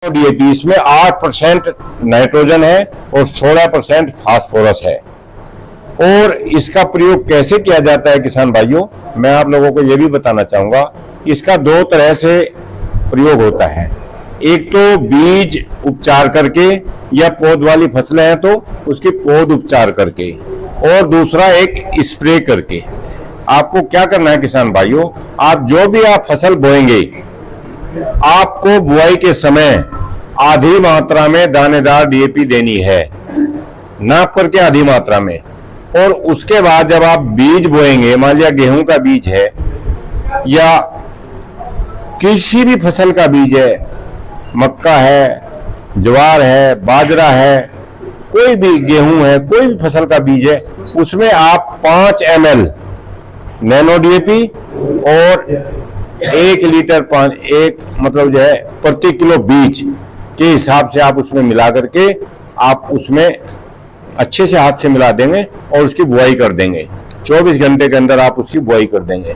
DAP, इसमें 8% nitrogen है और 16% फास्फोरस है। और इसका प्रयोग कैसे किया जाता है किसान भाइयों, मैं आप लोगों को यह भी बताना चाहूंगा। इसका दो तरह से प्रयोग होता है। एक तो बीज उपचार करके, या पौध वाली फसलें हैं तो उसकी पौध उपचार करके, और दूसरा एक स्प्रे करके। आपको क्या करना है किसान भाइयों, आप जो भी आप फसल बोएंगे, आपको बुआई के समय आधी मात्रा में दानेदार डीएपी देनी है, नाप करके आधी मात्रा में। और उसके बाद जब आप बीज बोएंगे, मान लिया गेहूं का बीज है या किसी भी फसल का बीज है, मक्का है, ज्वार है, बाजरा है, कोई भी गेहूं है, कोई भी फसल का बीज है, उसमें आप 5 ml नैनो डीएपी और 1 लीटर पानी, एक मतलब जो है प्रति किलो बीज के हिसाब से आप उसमें मिला करके आप उसमें अच्छे से हाथ से मिला देंगे और उसकी बुआई कर देंगे। 24 घंटे के अंदर आप उसकी बुआई कर देंगे।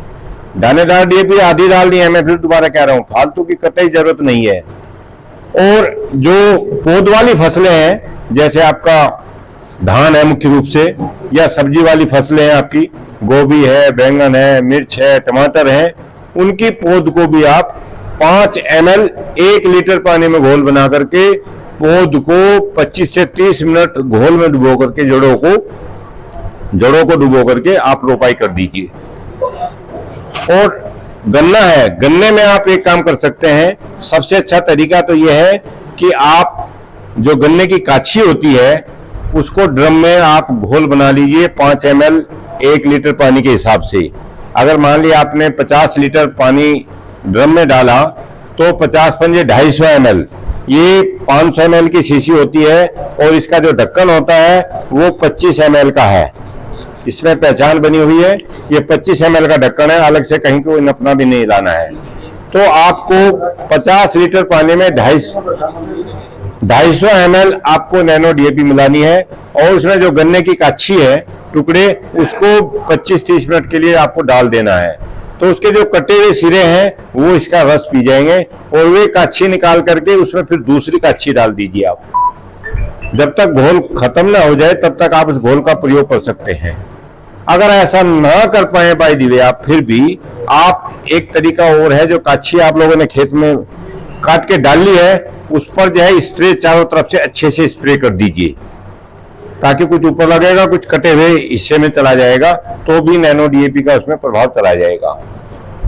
दानेदार डीएपी आधी डालनी है, मैं फिर दोबारा कह रहा हूं, फालतू की कतई जरूरत नहीं है। और जो पौध वाली फसलें हैं, जैसे आपका धान है मुख्य रूप से, या सब्जी वाली फसलें हैं, आपकी गोभी है, बैंगन है, मिर्च है, टमाटर है, उनकी पौध को भी आप 5 ml 1 लीटर पानी में घोल बना करके पौध को 25 से 30 मिनट घोल में डुबो करके जड़ों को डुबो करके आप रोपाई कर दीजिए। और गन्ना है, गन्ने में आप एक काम कर सकते हैं। सबसे अच्छा तरीका तो यह है कि आप जो गन्ने की काछी होती है उसको ड्रम में आप घोल बना लीजिए 5 ml 1 लीटर पानी के हिसाब से। अगर मान लिया आपने 50 लीटर पानी ड्रम में डाला तो 50 पंजे 250 ml, ये 500 ml की शीशी होती है। और इसका जो ढक्कन होता है वो 25 ml का है, इसमें पहचान बनी हुई है। ये 25 ml का ढक्कन है, अलग से कहीं कोई नपना भी नहीं लाना है। तो आपको 50 लीटर पानी में 250 ml आपको नैनो डीएपी मिलानी है। और उसमें जो गन्ने की काछी है टुकड़े, उसको 25-30 मिनट के लिए आपको डाल देना है। तो उसके जो कटे हुए सिरे हैं वो इसका रस पी जाएंगे, और वे काछी निकाल करके उसमें फिर दूसरी काछी डाल दीजिए आप। जब तक घोल खत्म ना हो जाए तब तक आप इस घोल का प्रयोग कर सकते हैं। अगर ऐसा ना कर पाए बाय दी वे आप, फिर भी आप एक तरीका और है, जो काछी आप लोगों ने खेत में काट के डाली है, उस पर जो है स्प्रे चारों तरफ से अच्छे से स्प्रे कर दीजिए, ताकि कुछ ऊपर लगेगा, कुछ कटे हुए हिस्से में चला जाएगा, तो भी नैनो डीएपी का उसमें प्रभाव चला जाएगा।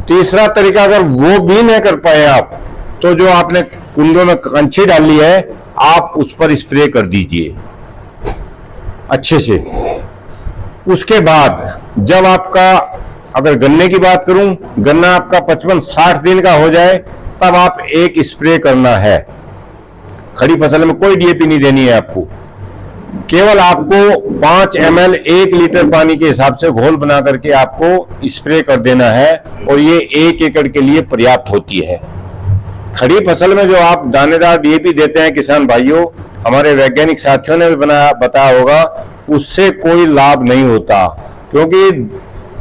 तीसरा तरीका, अगर वो भी नहीं कर पाए आप, तो जो आपने कुंडों में कंछी डाली है आप उस पर स्प्रे कर दीजिए अच्छे से। उसके बाद जब आपका, अगर गन्ने की बात करूं, गन्ना आपका 55-60 दिन का हो जाए तब आप एक स्प्रे करना है। खड़ी फसल में कोई डीएपी नहीं देनी है आपको, केवल आपको 5 ml 1 लीटर पानी के हिसाब से घोल बना करके आपको स्प्रे कर देना है, और ये 1 एकड़ के लिए पर्याप्त होती है। खड़ी फसल में जो आप दानेदार डीएपी देते हैं किसान भाइयों, हमारे वैज्ञानिक साथियों ने भी बताया होगा, उससे कोई लाभ नहीं होता, क्योंकि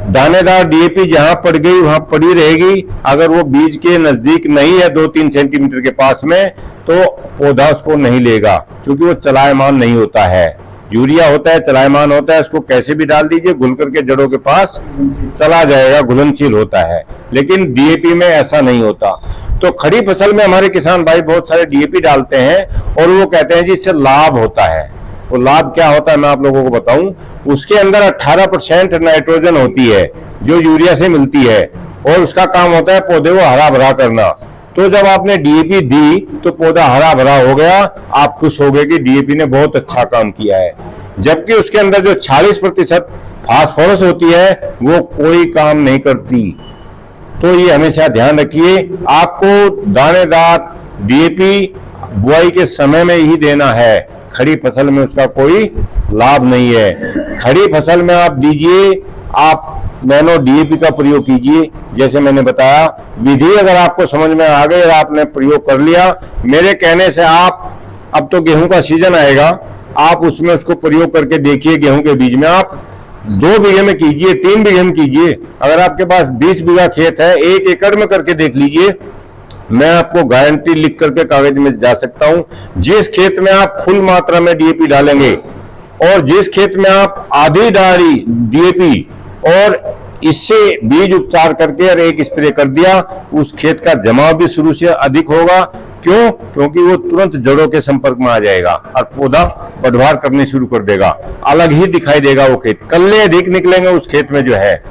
दानेदार डीएपी जहां पड़ गई वहां पड़ी रहेगी। अगर वो बीज के नजदीक नहीं है 2-3 सेंटीमीटर के पास में, तो पौधा उसको नहीं लेगा, क्योंकि वो चलायमान नहीं होता है। यूरिया होता है, चलायमान होता है, उसको कैसे भी डाल दीजिए, घुल करके जड़ों के पास चला जाएगा, घुलनशील होता है। लेकिन डीएपी में ऐसा नहीं होता। तो खड़ी फसल में हमारे किसान भाई बहुत सारे डीएपी डालते हैं, और वो कहते हैं जी इससे लाभ होता है। वो लाभ क्या होता है मैं आप लोगों को बताऊं। उसके अंदर 18% नाइट्रोजन होती है, जो यूरिया से मिलती है, और उसका काम होता है पौधे को हरा भरा करना। तो जब आपने डीएपी दी तो पौधा हरा भरा हो गया, आप खुश हो गए कि डीएपी ने बहुत अच्छा काम किया है। जबकि उसके अंदर जो 40% फास्फोरस होती है वो कोई काम नहीं करती। तो ये हमेशा ध्यान रखिए, आपको दानेदार डीएपी बुआई के समय में ही देना है। खड़ी फसल में उसका कोई लाभ नहीं है। खड़ी फसल में आप दीजिए, आप नैनो डीएपी का प्रयोग कीजिए। जैसे मैंने बताया, विधि अगर आपको समझ में आ गई और आपने प्रयोग कर लिया, मेरे कहने से आप, अब तो गेहूं का सीजन आएगा, आप उसमें उसको प्रयोग करके देखिए। गेहूं के बीज में आप 2 बीघे में कीजिए, 3 बीघे में कीजिए। अगर आपके पास 20 बीघा खेत है, 1 एकड़ में करके देख लीजिए। मैं आपको गारंटी लिख करके कागज में जा सकता हूं। जिस खेत में आप फुल मात्रा में डीएपी डालेंगे और जिस खेत में आप आधी डाली डीएपी और इससे बीज उपचार करके और एक स्प्रे कर दिया, उस खेत का जमाव भी शुरू से अधिक होगा। क्यों? क्योंकि वो तुरंत जड़ों के संपर्क में आ जाएगा और पौधा बढ़वार करने शुरू कर देगा, अलग ही दिखाई देगा वो खेत, कल्ले अधिक निकलेंगे उस खेत में जो है।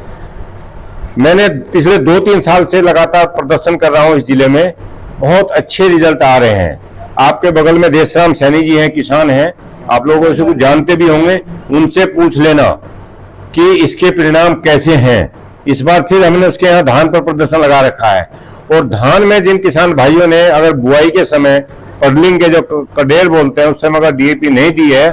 मैंने पिछले 2-3 साल से लगातार प्रदर्शन कर रहा हूं इस जिले में, बहुत अच्छे रिजल्ट आ रहे हैं। आपके बगल में देशराम सैनी जी हैं, किसान हैं, आप लोगों से कुछ जानते भी होंगे, उनसे पूछ लेना कि इसके परिणाम कैसे हैं। इस बार फिर हमने उसके यहाँ धान पर प्रदर्शन लगा रखा है। और धान में जिन किसान भाइयों ने अगर बुआई के समय पडलिंग के जो कडेर बोलते हैं उस समय अगर डीएपी नहीं दी है,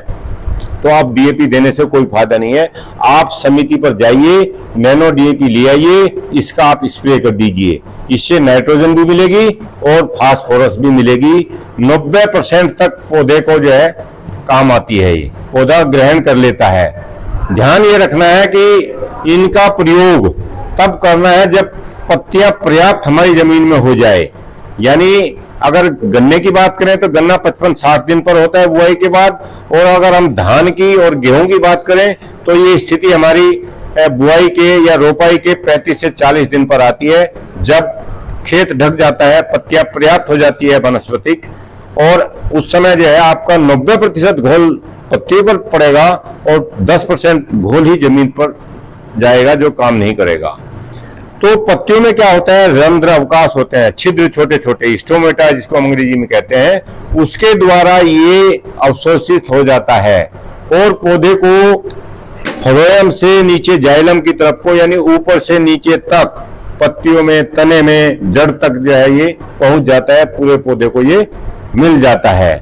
तो आप डीएपी देने से कोई फायदा नहीं है। आप समिति पर जाइए, नैनो डीएपी ले आइए, इसका आप स्प्रे कर दीजिए। इससे नाइट्रोजन भी मिलेगी और फास्फोरस भी मिलेगी। 90% तक पौधे को जो है काम आती है, ये पौधा ग्रहण कर लेता है। ध्यान ये रखना है कि इनका प्रयोग तब करना है जब पत्तियां पर्याप्त हमारी जमीन में हो जाए। यानी अगर गन्ने की बात करें तो गन्ना 55-60 दिन पर होता है बुआई के बाद, और अगर हम धान की और गेहूं की बात करें तो ये स्थिति हमारी बुआई के या रोपाई के 35 से 40 दिन पर आती है, जब खेत ढक जाता है, पत्तियां पर्याप्त हो जाती है वनस्पतिक, और उस समय जो है आपका 90% घोल पत्तियों पर पड़ेगा और 10% घोल ही जमीन पर जाएगा जो काम नहीं करेगा। तो पत्तियों में क्या होता है, रंध्र अवकाश होते हैं, छिद्र छोटे छोटे, स्टोमेटा जिसको हम अंग्रेजी में कहते हैं, उसके द्वारा ये अवशोषित हो जाता है और पौधे को फ्लोएम से नीचे जाइलम की तरफ को, यानी ऊपर से नीचे तक पत्तियों में, तने में, जड़ तक जो है ये पहुंच जाता है, पूरे पौधे को ये मिल जाता है।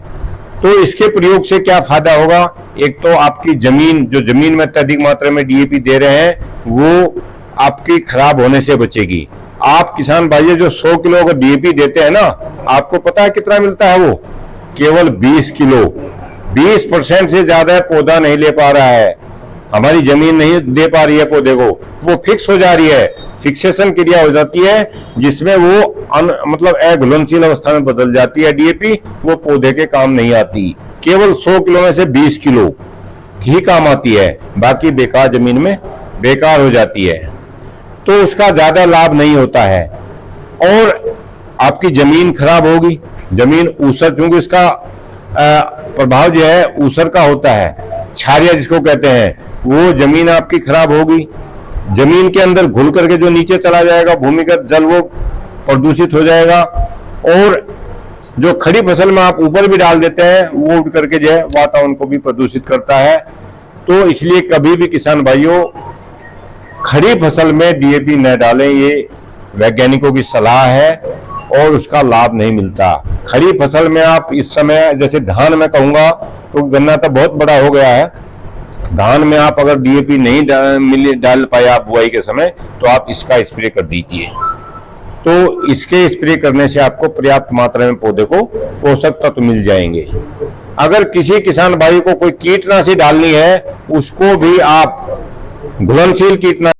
तो इसके प्रयोग से क्या फायदा होगा? एक तो आपकी जमीन, जो जमीन में अत्यधिक मात्रा में डीएपी दे रहे हैं, वो आपकी खराब होने से बचेगी। आप किसान भाइयों जो 100 किलो अगर डीएपी देते हैं ना, आपको पता है कितना मिलता है? वो केवल 20 किलो। 20% से ज्यादा पौधा नहीं ले पा रहा है, हमारी जमीन नहीं दे पा रही है पौधे को, वो फिक्स हो जा रही है, फिक्सेशन क्रिया हो जाती है, जिसमें वो मतलब अघुलनशील अवस्था में बदल जाती है डीएपी, वो पौधे के काम नहीं आती। केवल 100 किलो में से 20 किलो ही काम आती है, बाकी बेकार जमीन में बेकार हो जाती है, तो उसका ज्यादा लाभ नहीं होता है और आपकी जमीन खराब होगी। जमीन ऊसर, क्योंकि इसका प्रभाव जो है ऊसर का होता है, क्षारिया जिसको कहते हैं, वो जमीन आपकी खराब होगी। जमीन के अंदर घुल करके जो नीचे चला जाएगा भूमिगत जल, वो प्रदूषित हो जाएगा, और जो खड़ी फसल में आप ऊपर भी डाल देते हैं वो उड़ करके जो है वातावरण को भी प्रदूषित करता है। तो इसलिए कभी भी किसान भाइयों खड़ी फसल में डीएपी न डालें, ये वैज्ञानिकों की सलाह है और उसका लाभ नहीं मिलता। खड़ी फसल में आप इस समय, जैसे धान में कहूंगा तो गन्ना तो बहुत बड़ा हो गया है, धान में आप अगर डीएपी नहीं डाल पाए आप बुआई के समय, तो आप इसका स्प्रे कर दीजिए। तो इसके स्प्रे करने से आपको पर्याप्त मात्रा में पौधे को पोषक तत्व मिल जाएंगे। अगर किसी किसान भाई को कोई कीटनाशी डालनी है, उसको भी आप घुलनशील कीटनाशी